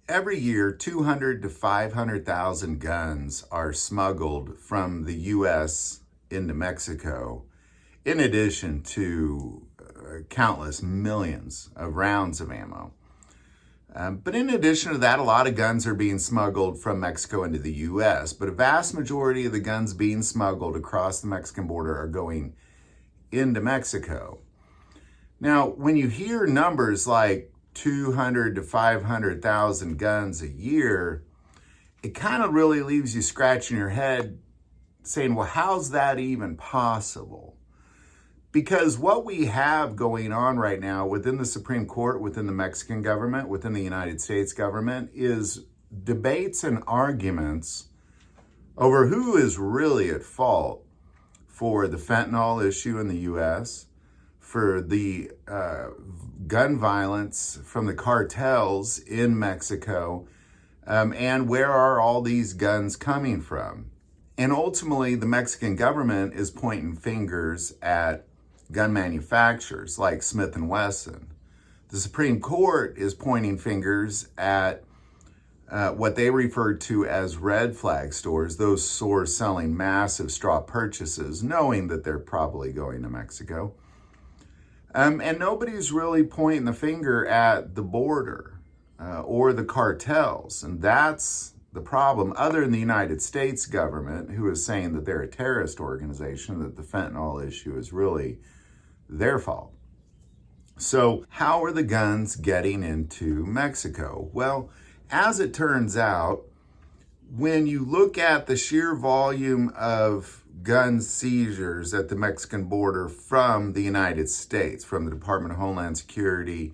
Every year, 200 to 500,000 guns are smuggled from the U.S. into Mexico, in addition to countless millions of rounds of ammo. But in addition to that, a lot of guns are being smuggled from Mexico into the U.S., but a vast majority of the guns being smuggled across the Mexican border are going into Mexico. Now, when you hear numbers like 200 to 500,000 guns a year, it kind of really leaves you scratching your head saying, well, how's that even possible? Because what we have going on right now within the Supreme Court, within the Mexican government, within the United States government, is debates and arguments over who is really at fault for the fentanyl issue in the U.S., for the gun violence from the cartels in Mexico, and where are all these guns coming from? And ultimately, the Mexican government is pointing fingers at gun manufacturers like Smith & Wesson. The Supreme Court is pointing fingers at what they refer to as red flag stores, those stores selling massive straw purchases, knowing that they're probably going to Mexico. And nobody's really pointing the finger at the border or the cartels. And that's the problem, other than the United States government, who is saying that they're a terrorist organization, that the fentanyl issue is really their fault. So how are the guns getting into Mexico? Well, as it turns out, when you look at the sheer volume of gun seizures at the Mexican border from the United States, from the Department of Homeland Security,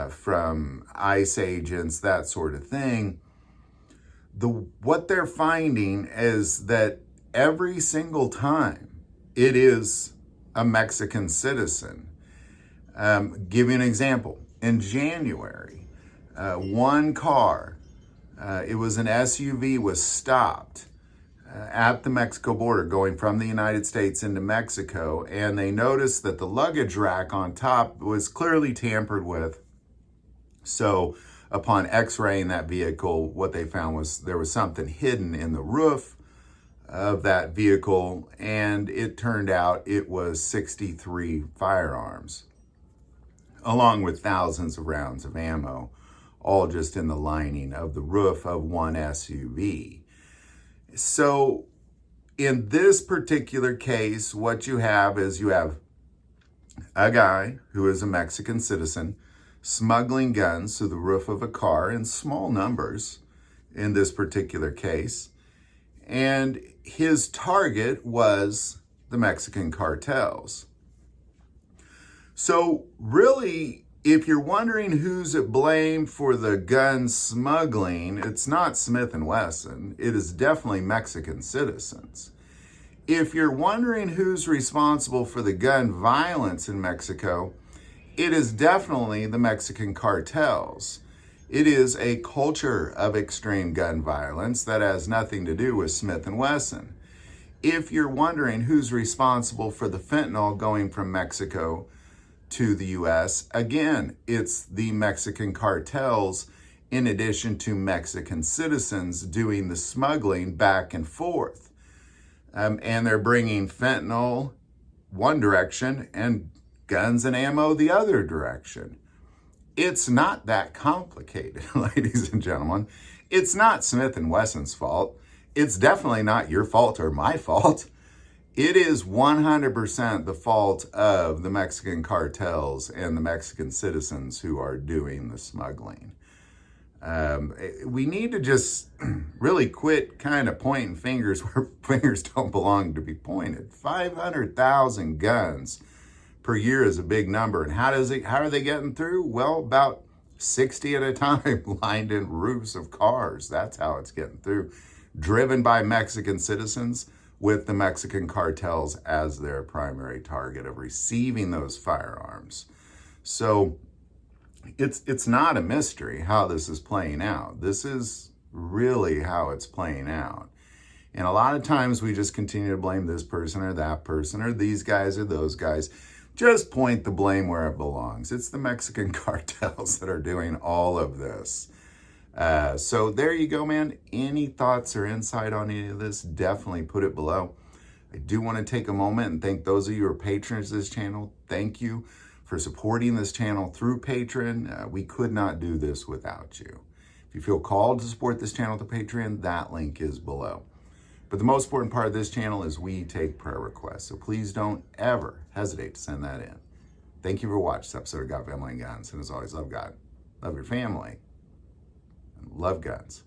from ICE agents, that sort of thing, what they're finding is that every single time it is a Mexican citizen. Give you an example. In January, one car, it was an SUV, was stopped at the Mexico border going from the United States into Mexico, and they noticed that the luggage rack on top was clearly tampered with. So upon x-raying that vehicle, what they found was there was something hidden in the roof of that vehicle, and it turned out it was 63 firearms, along with thousands of rounds of ammo, all just in the lining of the roof of one SUV. So in this particular case, what you have is you have a guy who is a Mexican citizen smuggling guns through the roof of a car in small numbers in this particular case. And his target was the Mexican cartels. So really, if you're wondering who's at blame for the gun smuggling, it's not Smith & Wesson. It is definitely Mexican citizens. If you're wondering who's responsible for the gun violence in Mexico, it is definitely the Mexican cartels. It is a culture of extreme gun violence that has nothing to do with Smith & Wesson. If you're wondering who's responsible for the fentanyl going from Mexico to the U.S., again, it's the Mexican cartels, in addition to Mexican citizens doing the smuggling back and forth. And they're bringing fentanyl one direction and guns and ammo the other direction. It's not that complicated, ladies and gentlemen. It's not Smith & Wesson's fault. It's definitely not your fault or my fault. It is 100% the fault of the Mexican cartels and the Mexican citizens who are doing the smuggling. We need to just really quit kind of pointing fingers where fingers don't belong to be pointed. 500,000 guns per year is a big number. And how are they getting through? Well, about 60 at a time, lined in roofs of cars. That's how it's getting through. Driven by Mexican citizens with the Mexican cartels as their primary target of receiving those firearms. So it's not a mystery how this is playing out. This is really how it's playing out. And a lot of times we just continue to blame this person or that person or these guys or those guys. Just point the blame where it belongs. It's the Mexican cartels that are doing all of this. So there you go, man. Any thoughts or insight on any of this, definitely put it below. I do want to take a moment and thank those of you who are patrons of this channel. Thank you for supporting this channel through Patreon. We could not do this without you. If you feel called to support this channel through Patreon, that link is below. But the most important part of this channel is we take prayer requests. So please don't ever hesitate to send that in. Thank you for watching this episode of God, Family, and Guns. And as always, love God, love your family, and love guns.